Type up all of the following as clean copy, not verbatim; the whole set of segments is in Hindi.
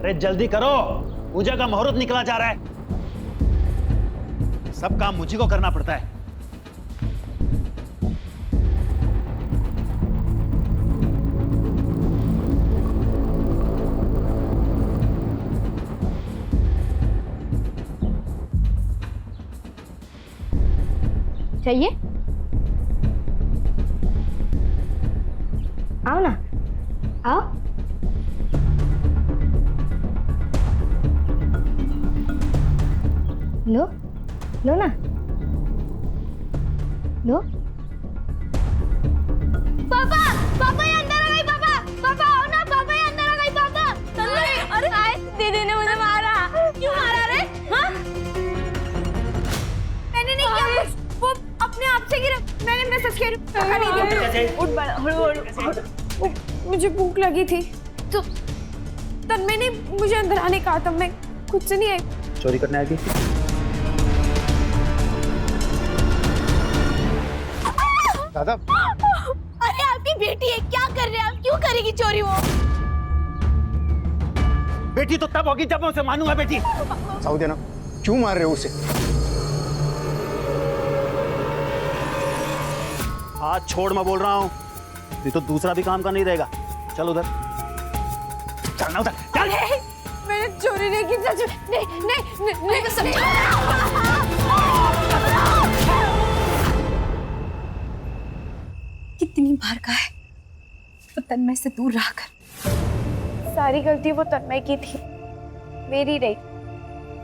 अरे जल्दी करो, पूजा का मुहूर्त निकला जा रहा है। सब काम मुझी को करना पड़ता है। चाहिए? आओ ना, आओ। लो, लो ना, लो। पापा, पापा ये अंदर आ गई। पापा, पापा आओ ना। पापा ये अंदर आ गई। पापा, अरे आए, दीदी ने मुझे मारा। क्यों मारा रे? हाँ? मैंने नहीं किया कुछ, वो अपने आप से गिरा। मैंने मैसेज किया। उठ बड़ा, मुझे भूख लगी थी तो तब मैंने मुझे अंदर आने कहा था। मैं खुद से नहीं आई। चोरी करने आ गई? दादा, अरे आपकी बेटी है, क्या कर रहे हैं आप? क्यों करेगी चोरी वो? बेटी तो तब होगी जब मैं उसे मानूंगा। बेटी साउदिया ना, क्यों मार रहे हो उसे? हाथ छोड़, मैं बोल रहा हूँ। ये तो दूसरा भी काम का नहीं रहेगा। चल उधर, चलना उधर, चल। मैंने चोरी नहीं की। सच में नहीं, नहीं, नहीं, मैं समझा। कितनी बार कहा है वो तन्मय से दूर रहा कर। सारी गलती वो तन्मय की थी, मेरी नहीं।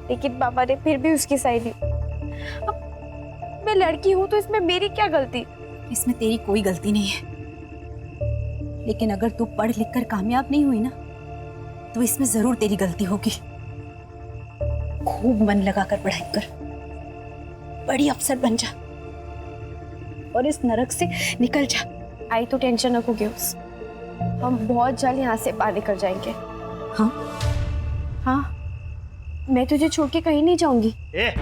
लेकिन पापा ने फिर भी उसकी साइड ली। अब मैं लड़की हूं तो इसमें मेरी क्या गलती? इसमें तेरी कोई गलती नहीं है, लेकिन अगर तू पढ़ लिख कर कामयाब नहीं हुई ना तो इसमें जरूर तेरी गलती होगी। खूब मन लगाकर पढ़ाई कर, बड़ी अफसर बन जा और इस नरक से निकल जा। आई तो टेंशन रखो गेम्स, हम बहुत जल्द यहाँ से बाहर निकल जाएंगे। हाँ हाँ, मैं तुझे छोड़ के कहीं नहीं जाऊंगी। ए,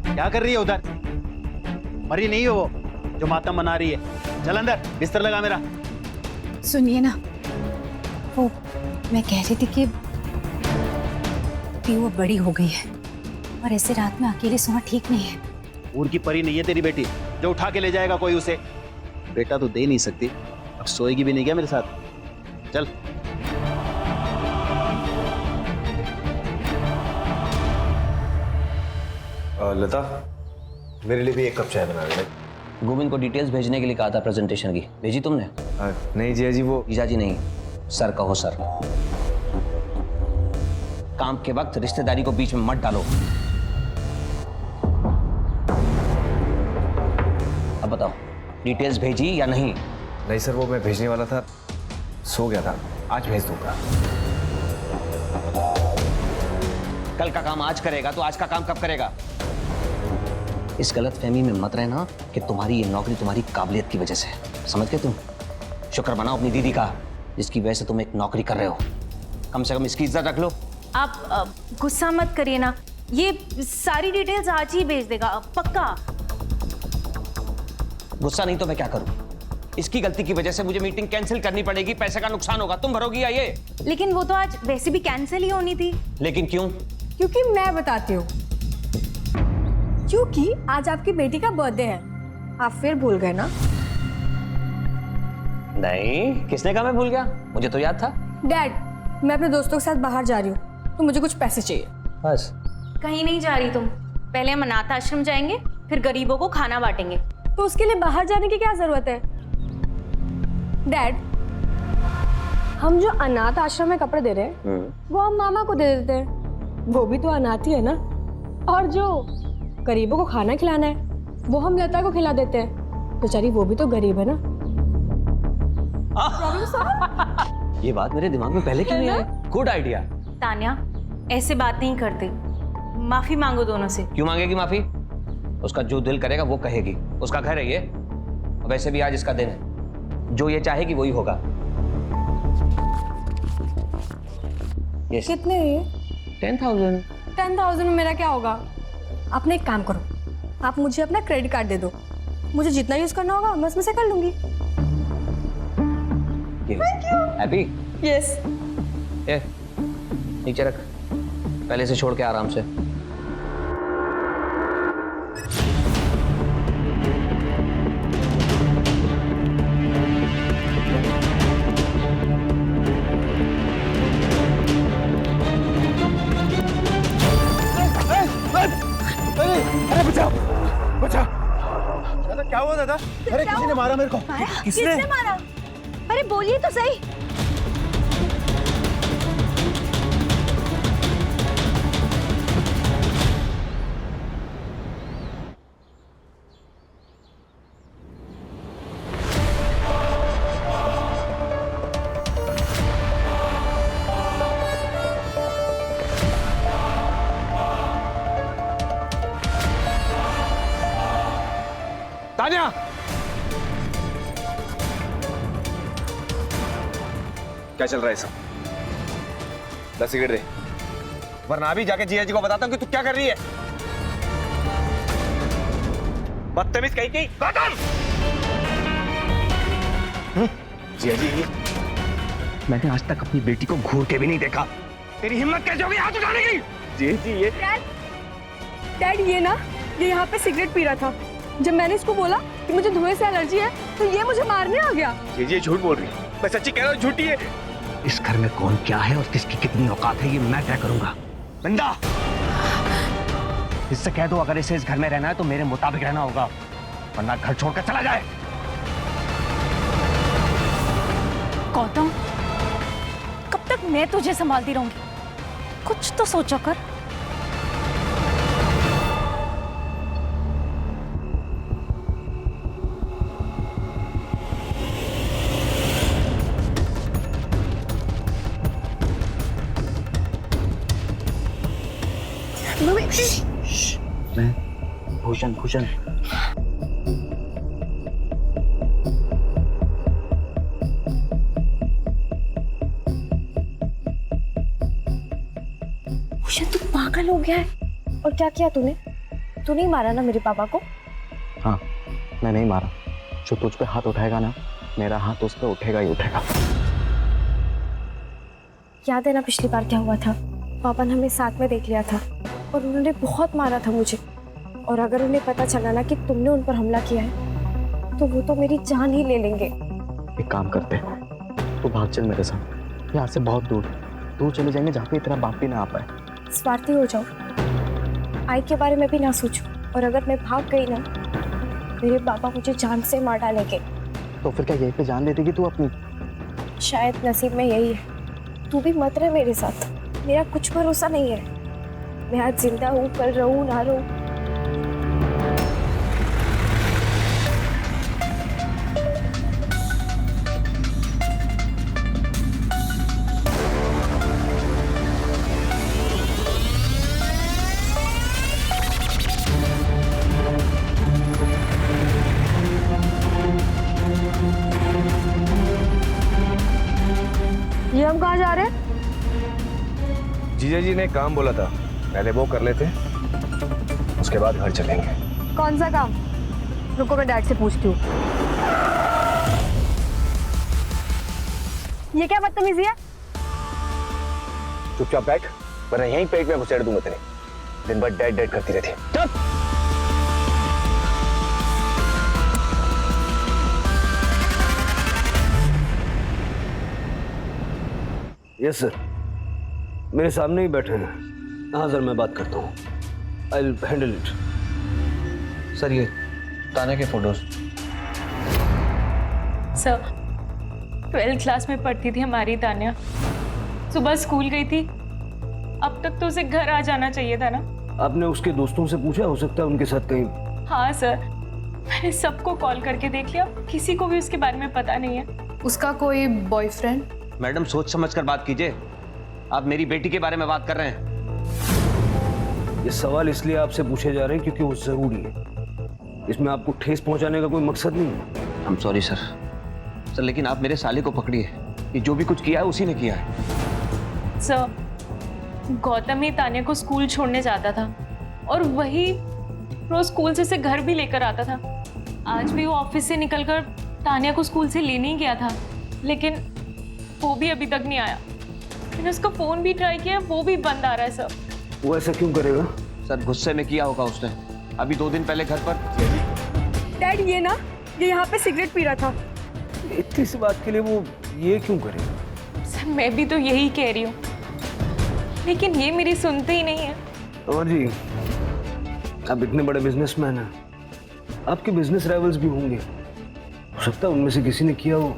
क्या कर रही है उधर? मरी नहीं हो वो जो मातम बना रही है। चल अंदर, बिस्तर लगा मेरा। सुनिए ना, वो मैं कह रही थी कि वो बड़ी हो गई है और ऐसे रात में अकेले सोना ठीक नहीं है। ऊर की परी नहीं है तेरी बेटी जो उठा के ले जाएगा कोई उसे। बेटा तो दे नहीं सकती, अब सोएगी भी नहीं क्या मेरे साथ? चल। लता, मेरे लिए भी एक कप चाय बना देना। गोविंद को डिटेल्स भेजने के लिए कहा था प्रेजेंटेशन की, भेजी तुमने? नहीं जिया जी, वो जीजा जी नहीं, सर कहो सर। काम के वक्त रिश्तेदारी को बीच में मत डालो। अब बताओ, डिटेल्स भेजी या नहीं? नहीं सर, वो मैं भेजने वाला था, सो गया था। आज भेज दूंगा। कल का काम आज करेगा तो आज का काम कब करेगा? इस गलत फहमी में मत रहना कि तुम्हारी ये नौकरी तुम्हारी काबिलियत की वजह से। समझ गए तुम? शुक्र मनाओ अपनी दीदी का, जिसकी वजह से तुम एक नौकरी कर रहे हो। कम से कम इसकी इज्जत रख लो। आप गुस्सा मत करिए ना, ये सारी डिटेल्स आज ही भेज देगा पक्का। गुस्सा नहीं तो मैं क्या करूं? इसकी गलती की वजह से मुझे मीटिंग कैंसिल करनी पड़ेगी, पैसे का नुकसान होगा। तुम भरोगी या ये? लेकिन वो तो आज वैसे भी कैंसिल ही होनी थी। लेकिन क्यों? क्योंकि मैं बताती हूँ। क्योंकि आज आपकी बेटी का बर्थडे है। आप फिर भूल गए ना? नहीं, किसने कहा मैं भूल गया? मुझे तो याद था। डैड, मैं अपने दोस्तों के साथ बाहर जा रही हूँ तो मुझे कुछ पैसे चाहिए। बस? कहीं नहीं जा रही तुम, पहले हम अनाथ आश्रम जाएंगे, फिर गरीबों को खाना बांटेंगे। तो उसके लिए बाहर जाने की क्या जरूरत है? डैड, हम जो अनाथ आश्रम में कपड़े दे रहे हैं वो हम मामा को दे देते हैं, वो भी तो अनाथ ही है ना। और जो गरीबों को खाना खिलाना है वो हम लता को खिला देते हैं, बेचारी वो भी तो गरीब है ना। ये बात मेरे दिमाग में पहले क्यों नहीं आई? Good idea. तान्या, ऐसे बात नहीं करते, माफी मांगो दोनों से। क्यों मांगेगी माफी? उसका जो दिल करेगा वो कहेगी, उसका घर है ये। वैसे भी आज इसका दिन है, जो ये चाहेगी वही होगा। yes. कितने है ये? 10,000। 10,000 में मेरा क्या होगा? आपने एक काम करो, आप मुझे अपना क्रेडिट कार्ड दे दो, मुझे जितना यूज करना होगा मैं उसमें से कर लूंगी। हैप्पी? यस। ए, नीचे रख, पहले से छोड़ के आराम से। अरे बचाओ बचाओ। दादा क्या हुआ दादा? अरे किसी ने मारा मेरे को। किसने मारा? अरे बोलिए तो सही। तान्या, क्या चल रहा है सब? 10 सिगरेट दे, वरना अभी जाके जीजा जी को बताता हूँ कि तू क्या कर रही है। बदतमीज कहीं कहीं। जीजा जी, मैंने आज तक अपनी बेटी को घूर के भी नहीं देखा। तेरी हिम्मत कैसे होगी हाथ उठाने की? जीजा जी, ये डैड ये यहाँ पे सिगरेट पी रहा था। जब मैंने इसको बोला कि मुझे धुएं से एलर्जी है तो ये मुझे मारने आ गया। जीजा झूठ बोल रही है। मैं सच्ची कह रहा हूँ, झूठी है। इस घर में कौन क्या है और किसकी कितनी औकात है ये मैं तय करूंगा। बंदा, इससे कह दो अगर इसे इस घर में रहना है तो मेरे मुताबिक रहना होगा, वरना घर छोड़कर चला जाए। गौतम, कब तक मैं तुझे संभालती रहूंगी? कुछ तो सोचो कर। भूषण भूषण, तू पागल हो गया है? और क्या किया तूने? तू नहीं मारा ना मेरे पापा को? हाँ, मैं नहीं मारा। जो तुझ पे हाथ उठाएगा ना, मेरा हाथ उस पे उठेगा ही उठेगा। याद है ना पिछली बार क्या हुआ था? पापा ने हमें साथ में देख लिया था और उन्होंने बहुत मारा था मुझे। और अगर उन्हें पता चला ना कि तुमने उन पर हमला किया है तो वो तो मेरी जान ही ले लेंगे। एक काम करते हैं, तू भाग चल मेरे साथ, यहाँ से बहुत दूर दूर चले जाएंगे जहाँ पे तेरा बाप भी ना आ पाए। स्वार्थी हो जाओ, आई के बारे में भी ना सोचो। और अगर मैं भाग गई ना, मेरे पापा मुझे जान से मार डालेंगे। तो फिर क्या यहीं पे जान दे देगी तू अपनी? शायद नसीब में यही है। तू भी मत रह मेरे साथ, मेरा कुछ भरोसा नहीं है। मैं आज जिंदा हूँ, कल रहूँ ना रहूँ। ये हम कहाँ जा रहे हैं? जीजा जी ने काम बोला था, पहले वो कर लेते, उसके बाद घर चलेंगे। कौन सा काम? रुको मैं डैड से पूछती हूँ। ये क्या बदतमीजी है? चुपचाप बैठ, वरना यहीं पेट में घुसेड़ दूंगा तेरे। दिन भर डैड डैड करती रहती है। यस सर, मेरे सामने ही बैठे हैं। हाँ सर, मैं बात करता हूँ। I will handle it. Sir ये तान्या के फोटोज। सर, 12th क्लास में पढ़ती थी हमारी तान्या। सुबह स्कूल गई थी, अब तक तो उसे घर आ जाना चाहिए था ना। आपने उसके दोस्तों से पूछा? हो सकता है उनके साथ कहीं। हाँ सर, मैंने सबको कॉल करके देख लिया, किसी को भी उसके बारे में पता नहीं है। उसका कोई बॉयफ्रेंड? मैडम सोच समझ कर बात कीजिए, आप मेरी बेटी के बारे में बात कर रहे हैं। ये सवाल इसलिए आपसे पूछे जा रहे हैं क्योंकि वो जरूरी है। इसमें आपको ठेस पहुंचाने का कोई मकसद नहीं है। I'm sorry सर, लेकिन आप मेरे साले को पकड़िए, ये जो भी कुछ किया है उसी ने किया है। सर, गौतम ही तान्या को स्कूल छोड़ने जाता था और वही रोज स्कूल से घर भी लेकर आता था। आज भी वो ऑफिस से निकलकर तान्या को स्कूल से लेने ही गया था, लेकिन वो भी अभी तक नहीं आया। मैंने उसका फोन भी ट्राई किया, वो भी बंद आ रहा है सर। वो ऐसा क्यों करेगा? सर गुस्से में किया होगा उसने। अभी 2 दिन पहले घर पर डैड ये यहाँ पे सिगरेट पी रहा था। इतनी सी बात के लिए वो ये क्यों करेगा? सर मैं भी तो यही कह रही हूँ, लेकिन ये मेरी सुनते ही नहीं है। और जी, आप इतने बड़े बिजनेसमैन हैं, आपके बिजनेस राइवल्स भी होंगे, हो सकता है उनमें से किसी ने किया हो।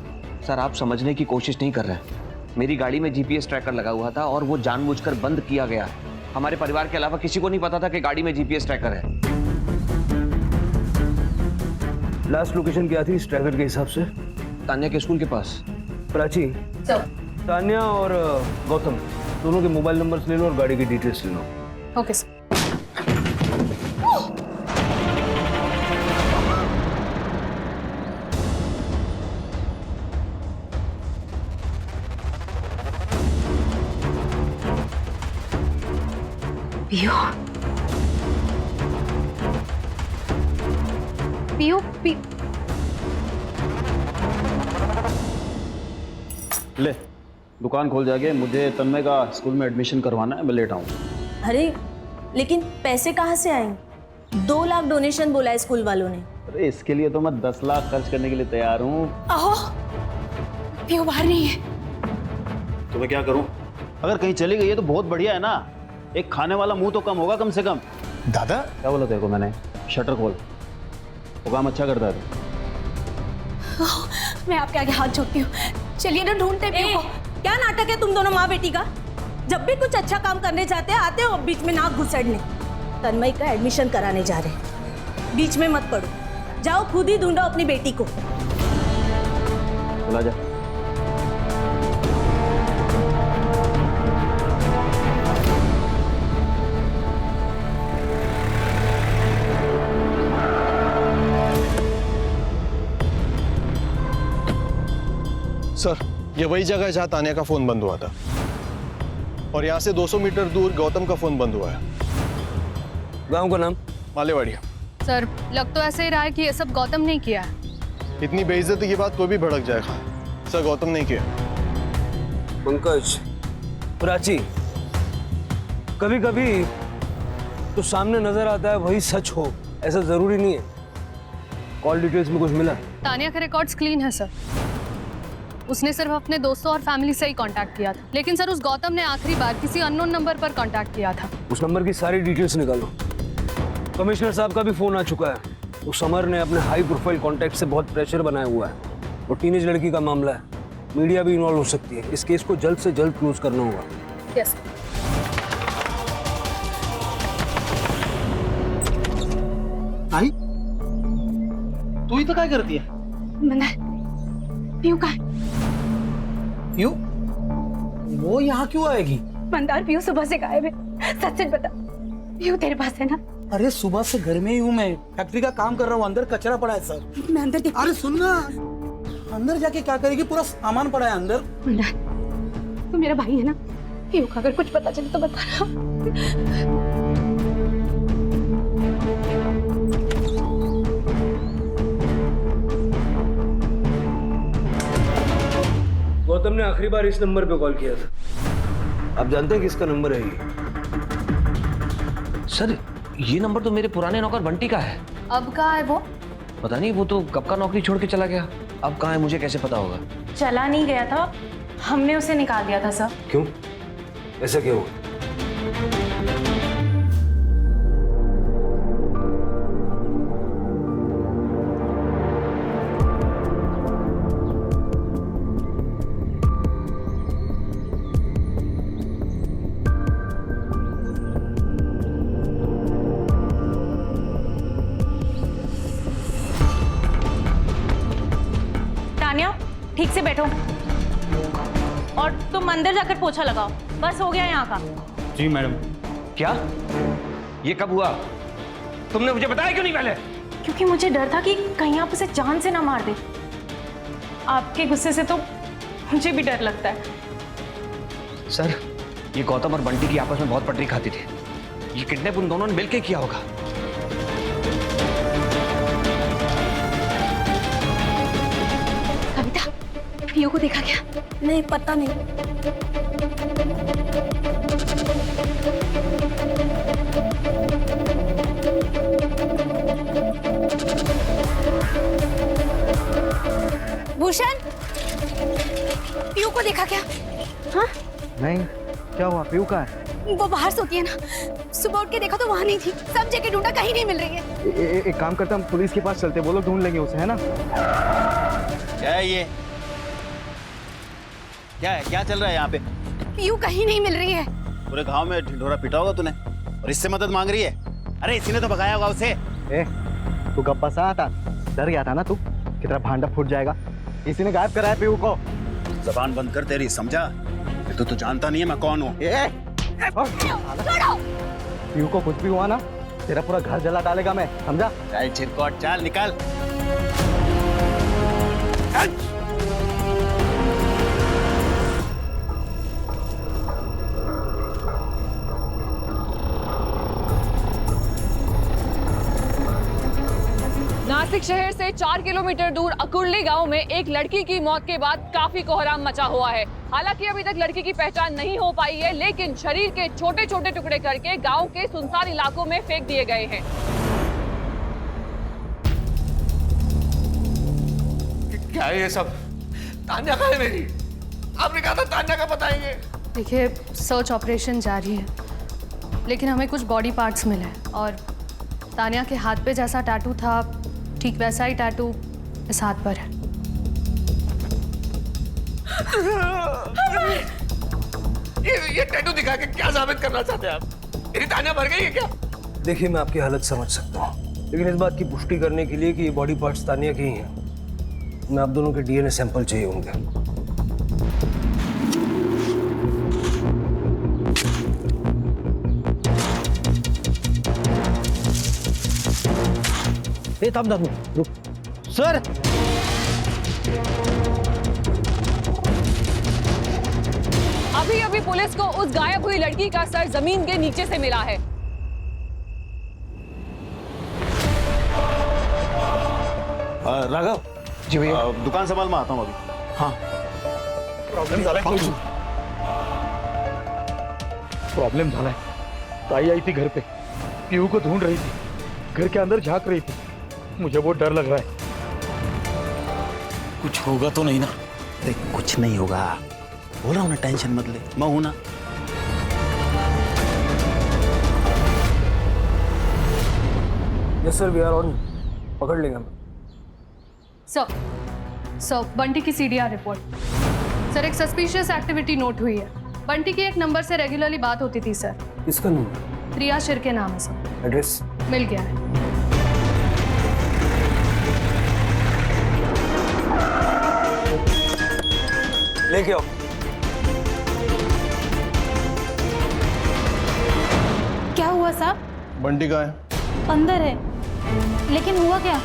सर आप समझने की कोशिश नहीं कर रहे हैं। मेरी गाड़ी में जीपीएस ट्रैकर लगा हुआ था और वो जानबूझकर बंद किया गया। हमारे परिवार के अलावा किसी को नहीं पता था कि गाड़ी में जीपीएस ट्रैकर है। लास्ट लोकेशन क्या थी इस ट्रैकर के हिसाब से? तान्या के स्कूल के पास। प्राची, तान्या और गौतम दोनों के मोबाइल नंबर्स ले लो और गाड़ी की डिटेल्स ले लो। Okay sir. पियो, पियो पी ले दुकान खोल जाके, मुझे तन्मय का स्कूल में एडमिशन करवाना है, मैं लेट आऊँ। अरे लेकिन पैसे कहाँ से आएंगे? 2 लाख डोनेशन बोला है स्कूल वालों ने। अरे इसके लिए तो मैं 10 लाख खर्च करने के लिए तैयार हूँ। आहो, पियो बाहर नहीं है। तो मैं क्या करूँ? अगर कहीं चली गई है तो बहुत बढ़िया है ना, एक खाने वाला मुंह तो कम होगा कम से कम। दादा क्या बोला तेरे को मैंने? शटर खोल, वो काम अच्छा करता है तू। मैं आपके आगे हाथ जोड़ती हूँ, चलिए ना ढूंढते पियो को। क्या नाटक है तुम दोनों माँ बेटी का? जब भी कुछ अच्छा काम करने जाते हैं आते हो बीच में नाक घुसड़ने। तन्मय का एडमिशन कराने जा रहे हैं, बीच में मत पड़ो, जाओ खुद ही ढूंढो अपनी बेटी को। चला जा। सर, ये वही जगह है जहाँ तान्या का फोन बंद हुआ था, और यहाँ से 200 मीटर दूर गौतम का फोन बंद हुआ है। गांव का नाम? मालेवाड़िया। सर लग तो ऐसे ही रहा है कि ये सब गौतम ने किया है। इतनी बेइज्जती की बात कोई भी भड़क जाएगा। सर गौतम नहीं किया। पंकज, प्राची, कभी कभी तो सामने नजर आता है वही सच हो, ऐसा जरूरी नहीं है। कॉल डिटेल्स में कुछ मिला? तानिया के रिकॉर्ड्स क्लीन है सर। उसने सिर्फ अपने दोस्तों और फैमिली से ही कांटेक्ट किया था, लेकिन सर उस गौतम ने आखिरी बार किसी अननोन नंबर पर कांटेक्ट किया था। उस नंबर की सारी डिटेल्स निकालो। कमिश्नर साहब का भी फोन आ चुका है। उस समर ने अपने हाई प्रोफाइल कॉन्टैक्ट से बहुत प्रेशर बनाया हुआ है, और टीनेज लड़की का मामला है, मीडिया भी इन्वॉल्व हो सकती है। इस केस को जल्द से जल्द क्लोज करना होगा। यस। आई तू ही तो क्या करती है? मंदार, पियो का है? पियो? वो यहाँ क्यों आएगी? मंदार, पियो सुबह से गायब है, सच सच बता। पियो तेरे पास है ना? अरे सुबह से घर में ही हूँ मैं, फैक्ट्री का काम कर रहा हूँ, अंदर कचरा पड़ा है सर। मैं अंदर देख। अरे सुन ना, अंदर जाके क्या करेगी? पूरा सामान पड़ा है अंदर। मंदार, तू मेरा भाई है ना? पियो का अगर कुछ पता चले तो बता। गौतम ने आखिरी बार इस नंबर पे कॉल किया था। आप जानते हैं किसका नंबर है ये? सर ये नंबर तो मेरे पुराने नौकर बंटी का है। अब कहाँ है वो? पता नहीं, वो तो कब का नौकरी छोड़ के चला गया। अब कहाँ है मुझे कैसे पता होगा? चला नहीं गया था, हमने उसे निकाल दिया था सर। क्यों? ऐसा क्यों हुआ? ठीक से बैठो और तुम अंदर जाकर पोछा लगाओ। बस हो गया यहाँ का। जी मैडम। क्या? ये कब हुआ? तुमने मुझे बताया क्यों नहीं पहले? क्योंकि मुझे डर था कि कहीं आप उसे जान से ना मार दे। आपके गुस्से से तो मुझे भी डर लगता है। सर ये गौतम और बंटी की आपस में बहुत पटरी खाती थी। ये किडनैप उन दोनों ने मिलकर किया होगा। कविता, पीयू को देखा क्या? नहीं, पता नहीं। भूषण, पीयू को देखा क्या? हाँ? नहीं, क्या हुआ? पीयू कहाँ है? वो बाहर सोती है ना, सुबह उठ के देखा तो वहां नहीं थी। सब जगह ढूंढा, कहीं नहीं मिल रही है। एक काम करते हम पुलिस के पास चलते, वो लोग ढूंढ लेंगे उसे, है ना? क्या है ये? क्या है? क्या चल रहा है यहाँ पे? पीयू कहीं नहीं मिल रही है। पूरे गांव में ढिंढोरा पीटा होगा तूने और इससे मदद मांग रही है? अरे इसी ने तो भगाया होगा उसे। तू गप्पा सा था, डर गया था ना तू कि तेरा भांडा फूट जाएगा। इसी ने गायब कराया पीयू को। जबान बंद कर तेरी, समझा? तो जानता नहीं है मैं कौन हूँ। पीयू को कुछ भी हुआ ना, तेरा पूरा घर जला डालेगा मैं, समझा? चल चिरकोट, चल निकल। नासिक शहर से 4 किलोमीटर दूर अकुर्ली गांव में एक लड़की की मौत के बाद काफी कोहराम मचा हुआ है। हालांकि अभी तक लड़की की पहचान नहीं हो पाई है, लेकिन शरीर के छोटे छोटे टुकड़े करके गांव के सुनसान इलाकों में फेंक दिए गए हैं। क्या है ये सब? तान्या कहाँ है मेरी? आपने कहा था तान्या का बताएंगे। देखिए, सर्च ऑपरेशन जारी है, लेकिन हमें कुछ बॉडी पार्ट्स मिले और तान्या के हाथ पे जैसा टैटू था, ठीक वैसा ही टैटू इस हाथ पर है। ये टैटू दिखा के क्या साबित करना चाहते हैं आप? मेरी तान्या मर गई है क्या? देखिए, मैं आपकी हालत समझ सकता हूँ, लेकिन इस बात की पुष्टि करने के लिए कि ये बॉडी पार्ट्स तान्या के ही हैं, मैं आप दोनों के डीएनए सैंपल चाहिए होंगे। थाम रुक। सर, अभी अभी पुलिस को उस गायब हुई लड़की का सर जमीन के नीचे से मिला है। राघव जी भैया। दुकान संभाल, मैं आता हूँ अभी। हाँ, प्रॉब्लम झाला है। ताई आई थी घर पे, पीयू को ढूंढ रही थी, घर के अंदर झांक रही थी। मुझे बहुत डर लग रहा है। कुछ होगा तो नहीं ना? अरे कुछ नहीं होगा, बोला हूं ना, टेंशन मत ले, मैं हूं ना। Yes sir, we are on. पकड़ लेंगे हम। सर, बंटी की सीडीआर रिपोर्ट। सर, एक सस्पिशियस एक्टिविटी नोट हुई है। बंटी की एक नंबर से रेगुलरली बात होती थी सर। किसका नंबर? प्रिया शिर के नाम है सर। एड्रेस मिल गया है। लेके आओ। क्या हुआ साहब? बंटी कहाँ है? अंदर है, लेकिन हुआ क्या?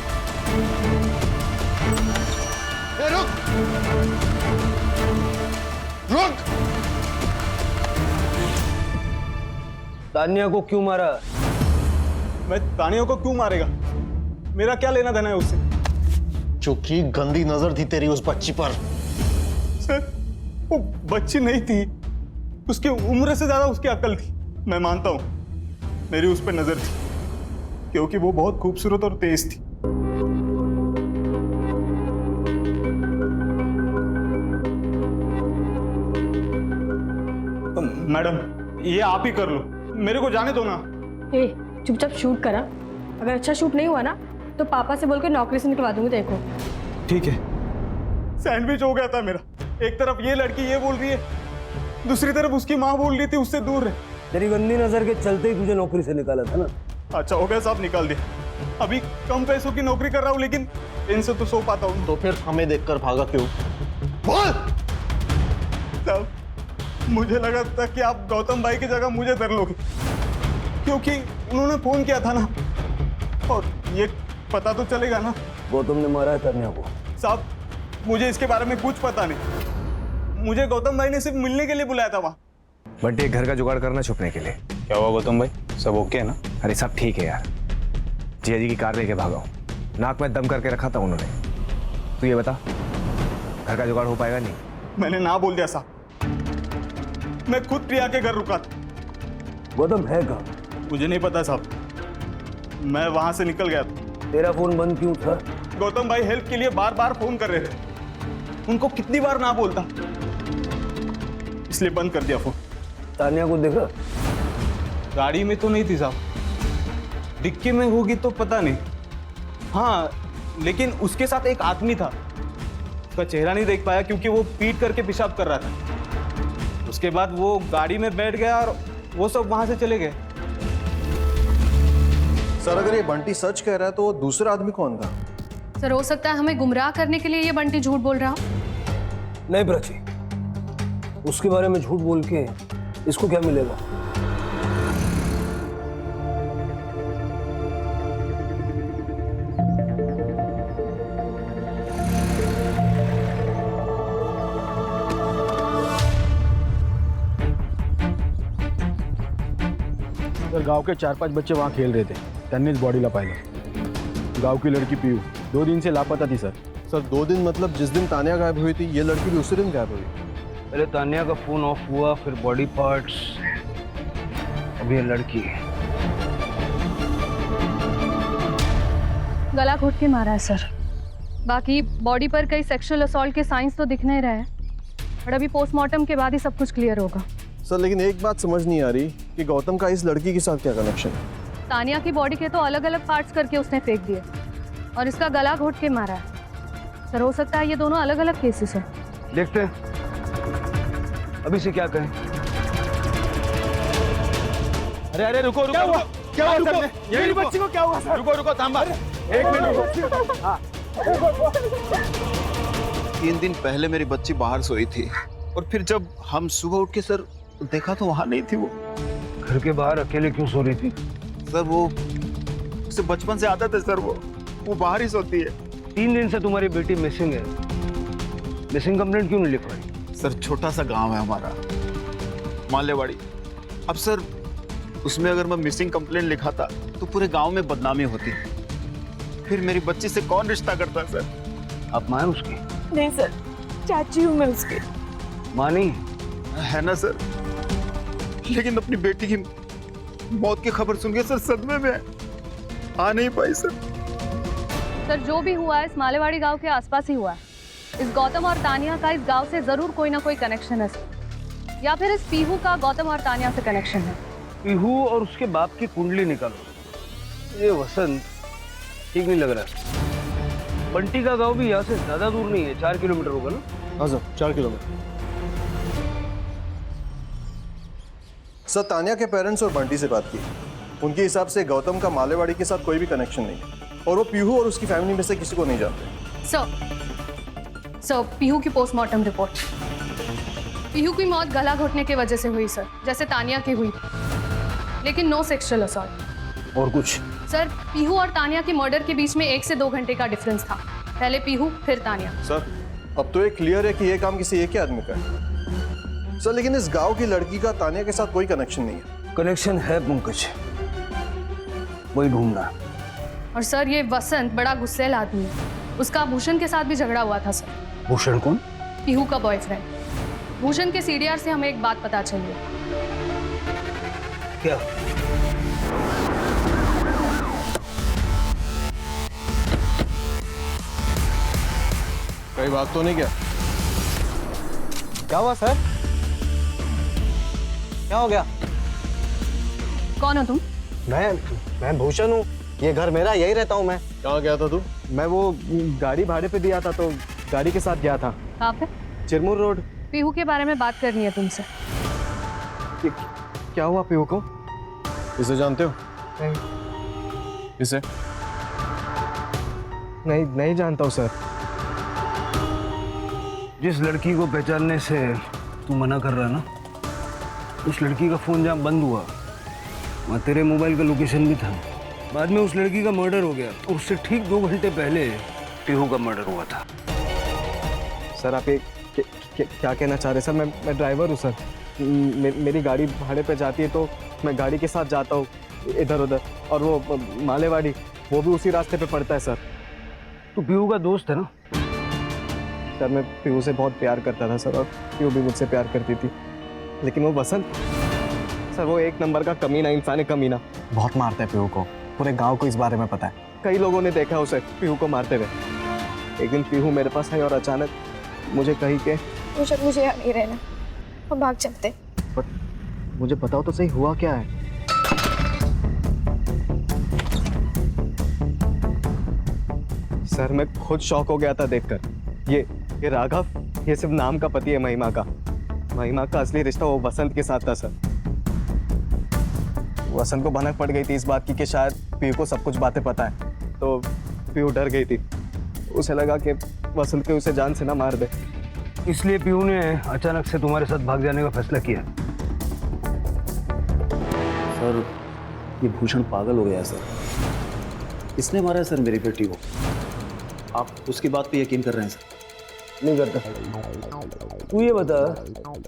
रुक रुक। तान्या को क्यों मारा? मैं तानिया को क्यों मारेगा? मेरा क्या लेना देना है उससे? चूंकि गंदी नजर थी तेरी उस बच्ची पर। सर, वो बच्ची नहीं थी, उसकी उम्र से ज्यादा उसकी अकल थी। मैं मानता हूं मेरी उस पर नजर थी, क्योंकि वो बहुत खूबसूरत और तेज थी। तो मैडम, ये आप ही कर लो, मेरे को जाने दो ना। ए, चुपचाप शूट करा। अगर अच्छा शूट नहीं हुआ ना तो पापा से बोल के नौकरी से निकलवा दूंगी देखो। ठीक है। सैंडविच हो गया था मेरा। एक तरफ ये लड़की ये बोल रही है, दूसरी तरफ उसकी माँ बोल रही थी उससे दूर रहे। तेरी गंदी नजर के चलते ही तुझे नौकरी से निकाला था ना। अच्छा हो गया साहब, निकाल दिया। अभी कम पैसों की नौकरी कर रहा हूँ, लेकिन इनसे तो सो पाता हूँ। तो फिर हमें देखकर भागा क्यों? बोल साहब, मुझे लगा था कि आप गौतम भाई की जगह मुझे धर लोगे, क्योंकि उन्होंने फोन किया था ना, और ये पता तो चलेगा ना। गौतम ने मारा है तान्या को। साहब, मुझे इसके बारे में कुछ पता नहीं। मुझे गौतम भाई ने सिर्फ मिलने के लिए बुलाया था वहाँ। बंटी घर का जुगाड़ करना छुपने के लिए। क्या हुआ गौतम भाई, सब ओके है ना? अरे सब ठीक है यार, जिया जी की कार लेके भागा हूँ। नाक में दम करके रखा था उन्होंने। तू ये बता, घर का जुगाड़ हो पाएगा नहीं। मैंने ना बोल दिया साहब, मैं खुद प्रिया के घर रुका था। गौतम है कहाँ? मुझे नहीं पता साहब, मैं वहां से निकल गया था। तेरा फोन बंद क्यों था? गौतम भाई हेल्प के लिए बार बार फोन कर रहे थे, उनको कितनी बार ना बोलता, इसलिए बंद कर दिया फोन। तानिया को देखा? गाड़ी में तो नहीं थी साहब, डिक्की में होगी तो पता नहीं। हाँ, लेकिन उसके साथ एक आदमी था, उसका चेहरा नहीं देख पाया क्योंकि वो पीट करके पेशाब कर रहा था। उसके बाद वो गाड़ी में बैठ गया और वो सब वहां से चले गए। सर अगर ये बंटी सच कह रहा है तो दूसरा आदमी कौन था? सर हो सकता है हमें गुमराह करने के लिए ये बंटी झूठ बोल रहा हो। नहीं प्राची, उसके बारे में झूठ बोल के इसको क्या मिलेगा? तर गाव के 4-5 बच्चे वहाँ खेल रहे थे, त्यांनीच बॉडीला पाहिलं। गाव की लड़की पीयू 2 दिन से लापता थी सर। सर 2 दिन मतलब जिस दिन तानिया गायब हुई थी ये लड़की भी उसी दिन गायब हुई? पहले तानिया का फोन ऑफ हुआ, फिर बॉडी पार्ट्स, अब ये लड़की। गला घोट के मारा है सर। बाकी बॉडी पर कई सेक्सुअल असॉल्ट के साइंस तो दिख नहीं रहे हैं, पर अभी पोस्टमार्टम के बाद ही सब कुछ क्लियर होगा। सर लेकिन एक बात समझ नहीं आ रही कि गौतम का इस लड़की के साथ क्या कनेक्शन है? तानिया की बॉडी के तो अलग अलग पार्ट्स करके उसने फेंक दिए और इसका गला घोट के मारा है। सर हो सकता है ये दोनों अलग अलग केसेस हैं। देखते हैं अभी से क्या कहें। अरे अरे रुको रुको, क्या हुआ सर? मेरी बच्ची को क्या हुआ सर? रुको रुको, थांबा, 1 मिनट रुको। 3 दिन पहले मेरी बच्ची बाहर सोई थी और फिर जब हम सुबह उठ के सर देखा तो वहां नहीं थी वो। घर के बाहर अकेले क्यों सो रही थी? सर वो उसे बचपन से आदत है सर, वो बाहर ही सोती है। 3 दिन से तुम्हारी बेटी मिसिंग है, मिसिंग कंप्लेंट क्यों नहीं लिखवाई? सर छोटा सा गांव है हमारा, मालेवाड़ी। अब सर उसमें अगर मैं मिसिंग कंप्लेंट लिखाता तो पूरे गांव में बदनामी होती, फिर मेरी बच्ची से कौन रिश्ता करता सर? आप मां हैं उसकी? नहीं सर, चाची हूँ मैं उसकी। मां नहीं है ना सर, लेकिन अपनी बेटी की मौत की खबर सुन के सर सदमे में आ नहीं पाई सर। सर जो भी हुआ है इस मालेवाड़ी गांव के आसपास ही हुआ है। इस गौतम और तानिया का इस गांव से जरूर कोई ना कोई कनेक्शन है सर, या फिर इस पीहू का गौतम और तानिया से कनेक्शन है। पीहू और उसके बाप की कुंडली निकालो। ये वसंत ठीक नहीं लग रहा। बंटी का गांव भी यहाँ से ज्यादा दूर नहीं है, 4 किलोमीटर होगा ना? हाँ सर 4 किलोमीटर। सर तानिया के पेरेंट्स और बंटी से बात की, उनके हिसाब से गौतम का मालेवाड़ी के साथ कोई भी कनेक्शन नहीं है और वो पीहू और उसकी फैमिली में से किसी को नहीं जानते। सर पीहू की पोस्टमार्टम रिपोर्ट। पीहू की मौत गला घोटने की वजह से हुई सर, जैसे तानिया की हुई, लेकिन नो सेक्सुअल असॉल्ट। और कुछ? सर पीहू और तानिया की मर्डर के बीच में 1 से 2 घंटे का डिफरेंस था, पहले पीहू फिर तानिया। सर अब तो ये क्लियर है कि ये काम किसी एक ही आदमी का है सर, लेकिन इस गांव की लड़की का तानिया के साथ कोई कनेक्शन नहीं है। कनेक्शन है पंकज, वही ढूंढना। और सर ये वसंत बड़ा गुस्सैल आदमी है, उसका भूषण के साथ भी झगड़ा हुआ था सर। भूषण कौन? पीहू का बॉयफ्रेंड। भूषण के सीडीआर से हमें एक बात पता चली है। क्या? कोई बात तो नहीं क्या? क्या हुआ सर? क्या हो गया? कौन हो तुम? मैं भूषण हूँ, ये घर मेरा, यही रहता हूँ मैं। कहाँ गया था तू? मैं वो गाड़ी भाड़े पे दिया था तो गाड़ी के साथ गया था। कहाँ पे? चिरमुर रोड। पीहू के बारे में बात करनी है तुमसे। क्या हुआ पीहू को? इसे जानते हो? नहीं। इसे? नहीं जानता हूँ सर। जिस लड़की को पहचानने से तू मना कर रहा है ना, उस लड़की का फोन जहाँ बंद हुआ वहाँ तेरे मोबाइल का लोकेशन भी था। बाद में उस लड़की का मर्डर हो गया और उससे ठीक 2 घंटे पहले पीहू का मर्डर हुआ था। सर आप ये क्या कहना चाह रहे हैं? सर मैं ड्राइवर हूँ सर, मेरी गाड़ी भाड़े पे जाती है तो मैं गाड़ी के साथ जाता हूँ इधर उधर, और वो मालेवाड़ी वो भी उसी रास्ते पे पड़ता है सर। तू पीहू का दोस्त है ना? सर मैं पीहू से बहुत प्यार करता था सर, और पीहू भी मुझसे प्यार करती थी, लेकिन वो वसंत सर वो एक नंबर का कमीना इंसान है, कमीना। बहुत मारता है पीहू को, पूरे गांव को इस बारे में पता है। कई लोगों ने देखा उसे पीहू को मारते हुए। एक दिन पीहू मेरे पास आई और अचानक मुझे कही कि मुझे यहाँ नहीं रहना, हम भाग चलते। पर मुझे बताओ तो सही हुआ क्या है? सर मैं खुद शॉक हो गया था देखकर। ये राघव, ये सिर्फ नाम का पति है महिमा का। महिमा का असली रिश्ता वो वसंत के साथ था सर। वसंत को भनक पड़ गई थी इस बात की कि शायद पीहू को सब कुछ बातें पता है, तो पीहू डर गई थी। उसे लगा कि वसंत के उसे जान से ना मार दे, इसलिए पीहू ने अचानक से तुम्हारे साथ भाग जाने का फैसला किया। सर ये भूषण पागल हो गया है सर, इसने मारा है सर मेरी बेटी को। आप उसकी बात पे यकीन कर रहे हैं सर? नहीं करता। तू ये बता,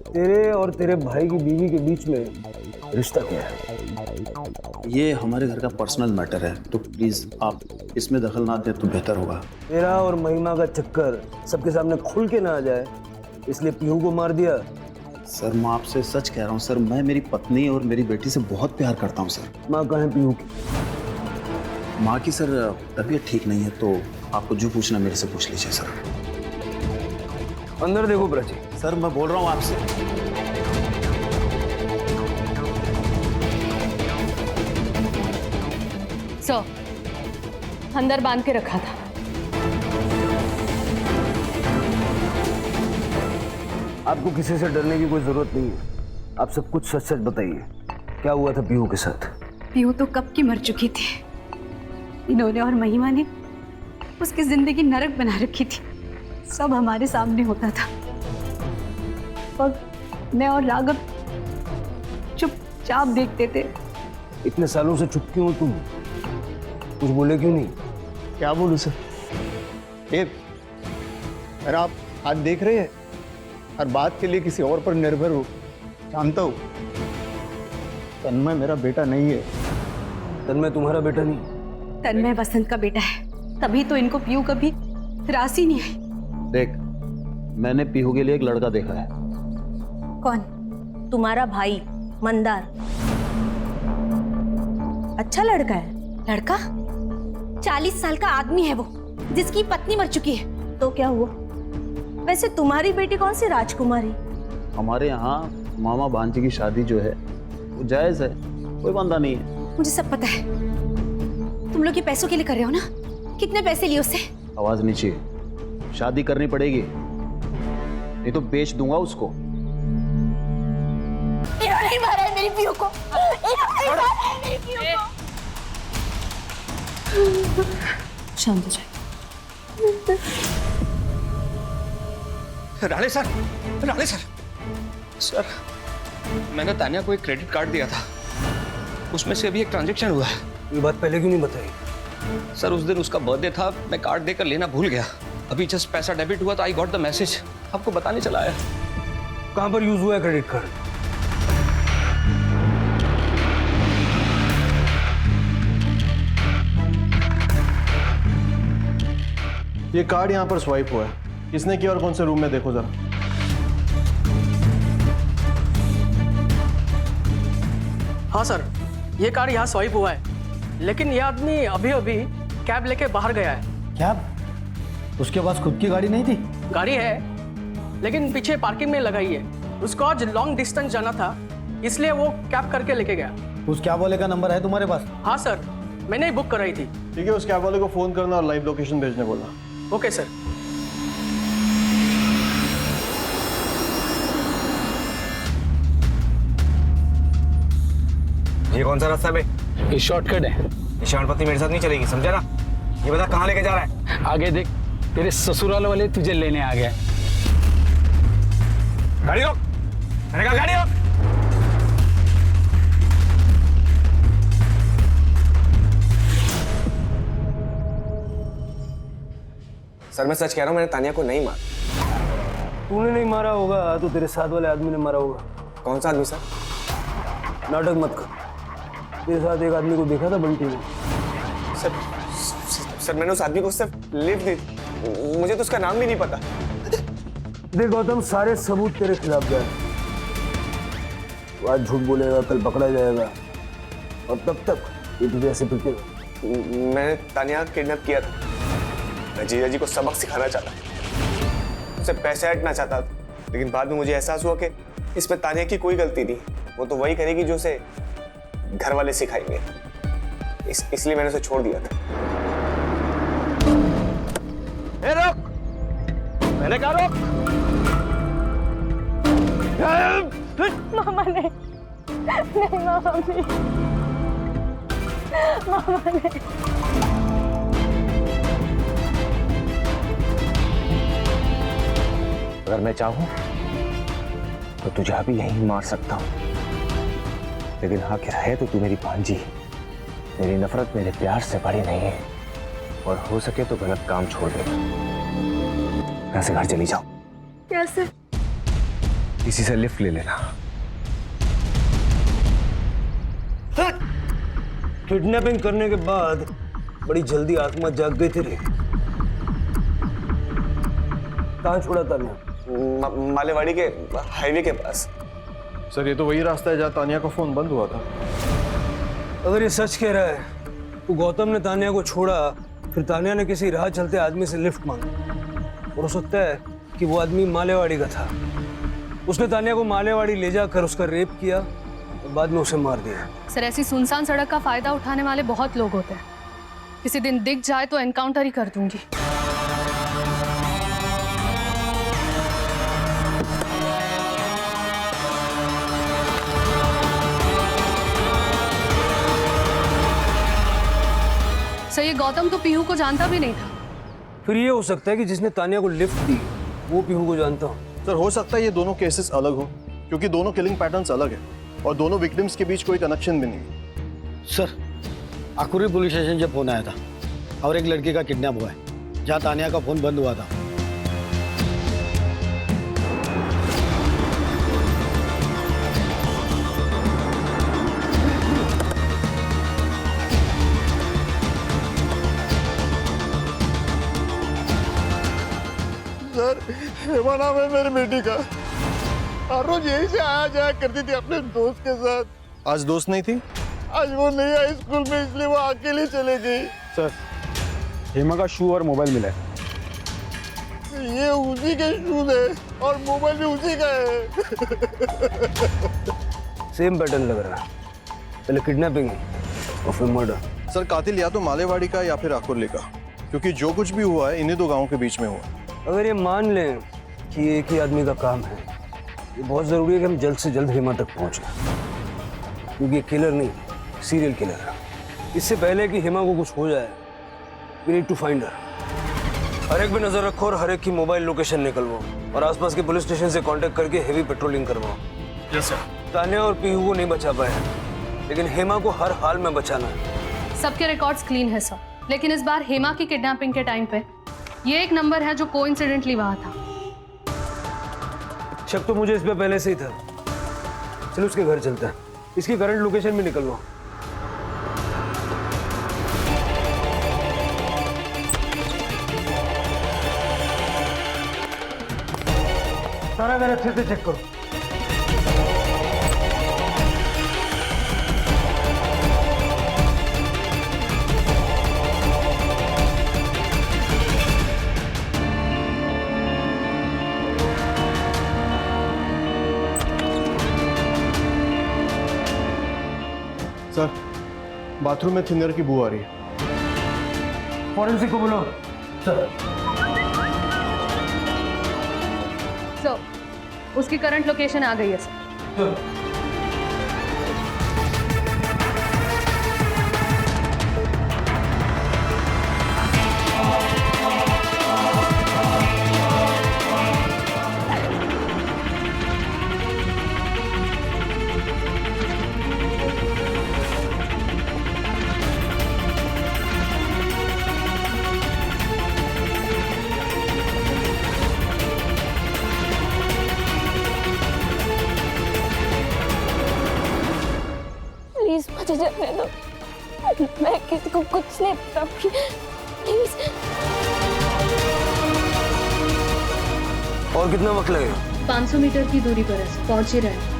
तेरे और तेरे भाई की बीवी के बीच में रिश्ता क्या है? ये हमारे घर का पर्सनल मैटर है, तो प्लीज आप इसमें दखल ना दें तो बेहतर होगा। तेरा और महिमा का चक्कर सबके सामने खुल के ना आ जाए, इसलिए पीहू को मार दिया। सर मैं आपसे सच कह रहा हूँ सर, मैं मेरी पत्नी और मेरी बेटी से बहुत प्यार करता हूँ सर। माँ कहाँ है पीहू की? माँ की सर तबीयत ठीक नहीं है, तो आपको जो पूछना मेरे से पूछ लीजिए सर। अंदर देखो प्राची। सर मैं बोल रहा हूँ आपसे। सर, अंदर बांध के रखा था। आपको किसी से डरने की कोई जरूरत नहीं है। आप सब कुछ सच सच बताइए, क्या हुआ था पीहू के साथ? पीहू तो कब की मर चुकी थी। इन्होंने और महिमा ने उसकी जिंदगी नरक बना रखी थी। सब हमारे सामने होता था और मैं और राघव चुपचाप देखते थे। इतने सालों से चुप क्यों हो तुम? कुछ बोले क्यों नहीं? क्या बोलूं सर? ये अरे आप आज देख रहे हैं, हर बात के लिए किसी और पर निर्भर हो। जानता हूँ तन्मय मेरा बेटा नहीं है। तन्मय तुम्हारा बेटा नहीं? तन्मय वसंत का बेटा है, तभी तो इनको पीहू कभी रास ही नहीं आई। देख, मैंने पीहू के लिए एक लड़का देखा है। कौन? तुम्हारा भाई मंदार। अच्छा लड़का है। लड़का? 40 साल का आदमी है वो, जिसकी पत्नी मर चुकी है। तो क्या हुआ? वैसे तुम्हारी बेटी कौन सी राजकुमारी? हमारे यहाँ मामा भांजी की शादी जो है वो जायज है, कोई बंदा नहीं है। मुझे सब पता है। तुम लोग ये पैसों के लिए कर रहे हो ना? कितने पैसे लिए उससे? आवाज नीचे। शादी करनी पड़ेगी, नहीं तो बेच दूंगा उसको। नहीं मारा है मेरी पीहू को। शांत हो जाए। Rane sir, Rane sir, sir मैंने तान्या को एक क्रेडिट कार्ड दिया था, उसमें से अभी एक ट्रांजैक्शन हुआ है। ये बात पहले क्यों नहीं बताई? सर उस दिन उसका बर्थडे था, मैं कार्ड देकर लेना भूल गया। अभी जस्ट पैसा डेबिट हुआ तो आई गॉट द मैसेज, आपको बताने चला आया। कहाँ पर यूज हुआ है क्रेडिट कार्ड? ये कार्ड यहाँ पर स्वाइप हुआ है। किसने किया और कौन से रूम में, देखो जरा। हाँ सर, ये कार्ड यहाँ स्वाइप हुआ है, लेकिन ये आदमी अभी अभी कैब लेके बाहर गया है। कैब? उसके पास खुद की गाड़ी नहीं थी? गाड़ी है, लेकिन पीछे पार्किंग में लगाई है। उसको आज लॉन्ग डिस्टेंस जाना था, इसलिए वो कैब करके लेके गया। उस कैब वाले का नंबर है तुम्हारे पास? हाँ सर, मैंने ही बुक कराई थी। ठीक है, उस कैब वाले को फोन करना और लाइव लोकेशन भेजने बोलना। Okay sir. ये कौन सा रास्ता है बे? ये शॉर्टकट है। ये शॉर्टकट मेरे साथ नहीं चलेगी, समझा ना? ये बता कहाँ लेके जा रहा है? आगे देख, तेरे ससुराल वाले तुझे लेने आ गए। गाड़ी रोक, मैंने कहा गाड़ी रोक। सर मैं सच कह रहा हूँ, मैंने तानिया को नहीं मारा। तूने नहीं मारा होगा तो तेरे साथ वाले आदमी ने मारा होगा। कौन सा आदमी सर? नाटक मत कर। तेरे साथ एक आदमी को देखा था बंटी ने। सर मैंने उस आदमी को सिर्फ लिफ्ट दी, मुझे तो उसका नाम भी नहीं पता। देख गौतम, सारे सबूत तेरे खिलाफ गए। आज झूठ बोलेगा, कल पकड़ा जाएगा, और तब तक ये तुझे ऐसे पिटेगा। मैंने तानिया किडनैप किया था। मैं जीजा जी को सबक सिखाना चाहता, उसे पैसे हटना चाहता था, लेकिन बाद में मुझे एहसास हुआ कि इसमें तानिया की कोई गलती नहीं। वो तो वही करेगी जो उसे घर वाले सिखाएंगे। इसलिए मैंने उसे छोड़ दिया था। रुक! मैंने कहा रुक! मामा ने नहीं, मामा ने अगर मैं चाहूं तो तुझे अभी यहीं मार सकता हूं, लेकिन आखिर है तो तू मेरी भांजी। मेरी नफरत मेरे प्यार से बड़ी नहीं है, और हो सके तो गलत काम छोड़ दे। यहाँ से घर चली जाओ। कैसे? किसी से लिफ्ट ले लेना। किडनैपिंग करने के बाद बड़ी जल्दी आत्मा जाग गई तेरी। कहाँ छोड़ा तानिया? मालेवाड़ी के हाईवे के पास। सर ये तो वही रास्ता है जहाँ तानिया का फोन बंद हुआ था। अगर ये सच कह रहा है तो गौतम ने तानिया को छोड़ा, फिर तानिया ने किसी राह चलते आदमी से लिफ्ट मांगी, और हो सकता है कि वो आदमी मालेवाड़ी का था। उसने तानिया को मालेवाड़ी ले जाकर उसका रेप किया और बाद में उसे मार दिया। सर, ऐसी सुनसान सड़क का फायदा उठाने वाले बहुत लोग होते हैं। किसी दिन दिख जाए तो एनकाउंटर ही कर दूंगी। सर, ये गौतम तो पीहू को जानता भी नहीं था। फिर ये हो सकता है कि जिसने तानिया को लिफ्ट दी वो पीहू को जानता हो। सर हो सकता है ये दोनों केसेस अलग हो, क्योंकि दोनों किलिंग पैटर्न्स अलग है और दोनों विक्टिम्स के बीच कोई कनेक्शन भी नहीं। सर, आकुरी पुलिस स्टेशन से फोन आया था और एक लड़की का किडनैप हुआ है, जहाँ तानिया का फोन बंद हुआ था। सर, हेमा नाम है मेरी बेटी का। हर रोज यही से आया जाया करती थी अपने दोस्त के साथ। आज दोस्त नहीं थी? आज वो नहीं आई स्कूल में, इसलिए वो अकेली चले गई। सर, हेमा का शू और मोबाइल मिला है। ये उसी के शूज है और मोबाइल भी उसी का है। सेम पैटर्न लग रहा है, पहले किडनैपिंग और फिर मर्डर। सर कातिल या तो मालेवाड़ी का या फिर आकुर्ली का, क्योंकि जो कुछ भी हुआ है इन्हीं दो गांवों के बीच में हुआ। अगर ये मान लें कि एक ही आदमी का काम है, ये बहुत ज़रूरी है कि हम जल्द से जल्द हेमा तक पहुंचें, क्योंकि ये किलर नहीं, सीरियल किलर है। इससे पहले कि हेमा को कुछ हो जाए, we need to find her. हर एक पे नजर रखो और हर एक की मोबाइल लोकेशन निकलवाओ, और आसपास के पुलिस स्टेशन से कांटेक्ट करके हेवी पेट्रोलिंग करवाओ। Yes sir. तानिया और पीहू को नहीं बचा पाए, लेकिन हेमा को हर हाल में बचाना है। सबके रिकॉर्ड्स क्लीन है सर, लेकिन इस बार हेमा की किडनैपिंग के टाइम पे ये एक नंबर है जो कोइंसिडेंटली वहां था। शक तो मुझे इस पे पहले से ही था। चलो उसके घर चलते हैं, इसकी करंट लोकेशन भी निकलवाओ। सारा घर अच्छे से चेक करो। सर, बाथरूम में थिनर की बू आ रही है। फॉरेंसिक को बोलो। सर, उसकी करंट लोकेशन आ गई है सर। प्लीज मुझे जाने दो, मैं किसी को कुछ नहीं पता। प्लीज और कितना वक्त लगेगा? 500 मीटर की दूरी पर है, पहुंच ही रहे हैं।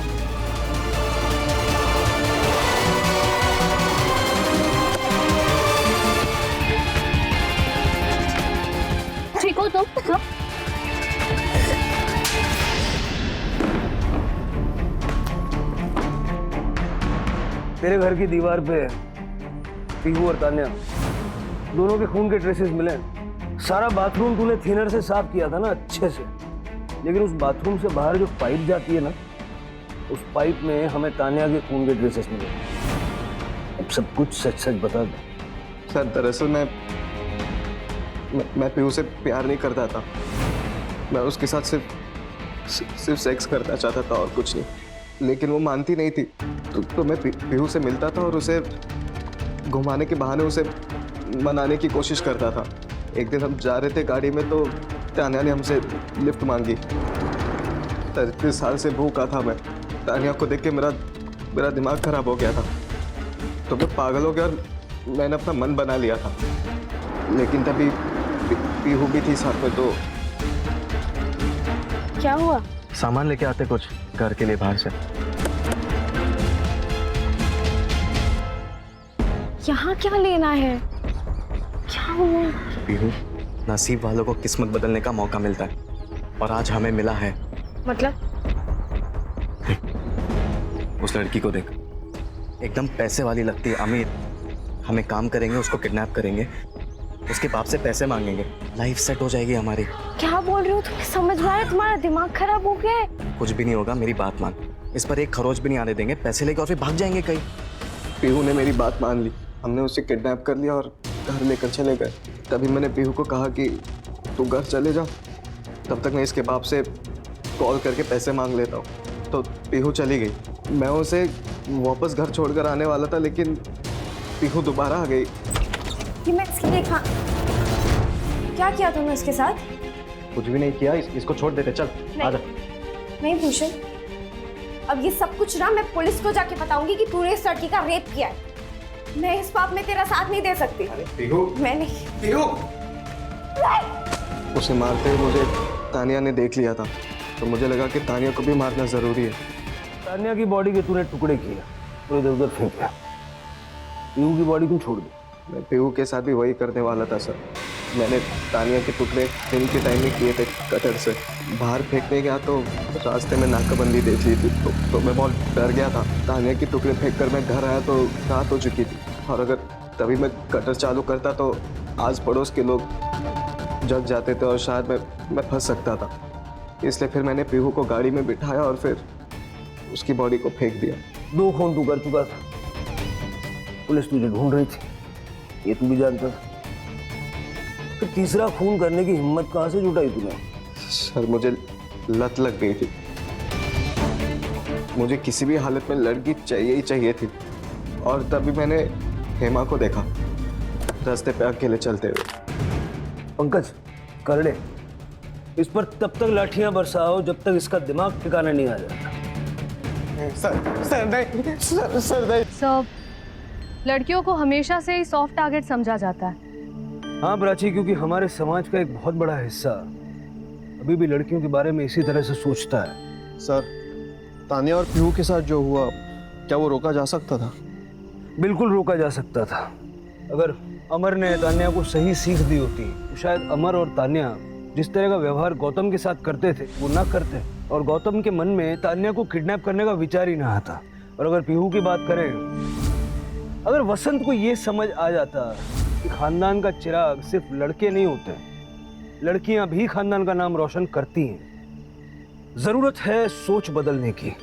ठीक हो तुम? तेरे घर की दीवार पे पीहू और तान्या दोनों के खून के ट्रेसेस मिले। सारा बाथरूम तूने थिनर से साफ किया था ना अच्छे से, लेकिन उस बाथरूम से बाहर जो पाइप जाती है ना, उस पाइप में हमें तान्या के खून के ट्रेसेस मिले। अब सब कुछ सच सच बता दो। सर दरअसल मैं पीहू से प्यार नहीं करता था। मैं उसके साथ सिर्फ सेक्स करना चाहता था और कुछ नहीं, लेकिन वो मानती नहीं थी। तो मैं पीहू से मिलता था और उसे घुमाने के बहाने उसे मनाने की कोशिश करता था। एक दिन हम जा रहे थे गाड़ी में तो तान्या ने हमसे लिफ्ट मांगी। 33 साल से भूखा था मैं। तान्या को देख के मेरा दिमाग खराब हो गया था, तो मैं पागल हो गया और मैंने अपना मन बना लिया था। लेकिन तभी पीहू भी थी साथ में। तो क्या हुआ? सामान लेके आते कुछ घर के लिए बाहर से। यहाँ क्या लेना है? क्या हुआ? पीहू, नसीब वालों को किस्मत बदलने का मौका मिलता है और आज हमें मिला है। मतलब? उस लड़की को देख, एकदम पैसे वाली लगती है, अमीर। हमें काम करेंगे, उसको किडनैप करेंगे, उसके बाप से पैसे मांगेंगे, लाइफ सेट हो जाएगी हमारी। क्या बोल रहे हो? तुम्हें समझ में आ रहा है? तुम्हारा दिमाग खराब हो गया है? कुछ भी नहीं होगा, मेरी बात मान। इस पर एक खरोच भी नहीं आने देंगे, पैसे लेकर और फिर भाग जाएंगे कहीं। पीहू ने मेरी बात मान ली। हमने उसे किडनैप कर लिया और घर लेकर चले गए। तभी मैंने पीहू को कहा कि तू घर चले जा, तब तक मैं इसके बाप से कॉल करके पैसे मांग लेता हूँ। तो पीहू चली गई। मैं उसे वापस घर छोड़कर आने वाला था, लेकिन पीहू दोबारा आ गई। कि मैं इसके लिए क्या किया तुमने उसके साथ? कुछ भी नहीं किया, इसको छोड़ देते। चल आजा। नहीं भूषण, अब ये सब कुछ ना मैं पुलिस को जाके बताऊंगी कि तूने इस लड़की का रेप किया है। मैं इस पाप में तेरा साथ नहीं दे सकती। पीहू, मैं नहीं। पीहू। उसे मारते हुए मुझे तानिया ने देख लिया था, तो मुझे लगा कि तानिया को भी मारना जरूरी है। तान्या की बॉडी के तूने टुकड़े किए और इधर उधर फेंक दिया। पीहू की बॉडी क्यों छोड़ दी? मैं पीहू के साथ भी वही करने वाला था सर। मैंने तानिया के टुकड़े दिन के टाइम में किए थे कटर से। बाहर फेंकने गया तो रास्ते में नाकाबंदी देख ली थी, तो मैं बहुत डर गया था। तानिया के टुकड़े फेंक कर मैं घर आया तो रात हो चुकी थी, और अगर तभी मैं कटर चालू करता तो आस पड़ोस के लोग जग जाते थे और शायद मैं फंस सकता था। इसलिए फिर मैंने पीहू को गाड़ी में बिठाया और फिर उसकी बॉडी को फेंक दिया। 2 खून तू कर चुका था, पुलिस तुझे ढूंढ रही थी, ये तू भी जानता था। फिर तीसरा खून करने की हिम्मत कहाँ से जुटाई तूने? सर मुझे लत लग गई थी। मुझे किसी भी हालत में लड़की चाहिए ही चाहिए थी, और तभी मैंने हेमा को देखा रास्ते पे अकेले चलते हुए। पंकज करड़े, इस पर तब तक लाठियां बरसाओ जब तक इसका दिमाग ठिकाना नहीं आ जाता। सर नहीं। सर, लड़कियों को हमेशा से ही सॉफ्ट टारगेट समझा जाता है। हाँ प्राची, क्योंकि हमारे समाज का एक बहुत बड़ा हिस्सा अभी भी लड़कियों के बारे में इसी तरह से सोचता है। सर, तानिया और पीहू के साथ जो हुआ, क्या वो रोका जा सकता था? बिल्कुल रोका जा सकता था। अगर अमर ने तान्या को सही सीख दी होती तो शायद अमर और तान्या जिस तरह का व्यवहार गौतम के साथ करते थे वो ना करते, और गौतम के मन में तान्या को किडनैप करने का विचार ही ना आता। और अगर पीहू की बात करें, अगर वसंत को ये समझ आ जाता कि खानदान का चिराग सिर्फ लड़के नहीं होते, लड़कियां भी खानदान का नाम रोशन करती हैं। जरूरत है सोच बदलने की।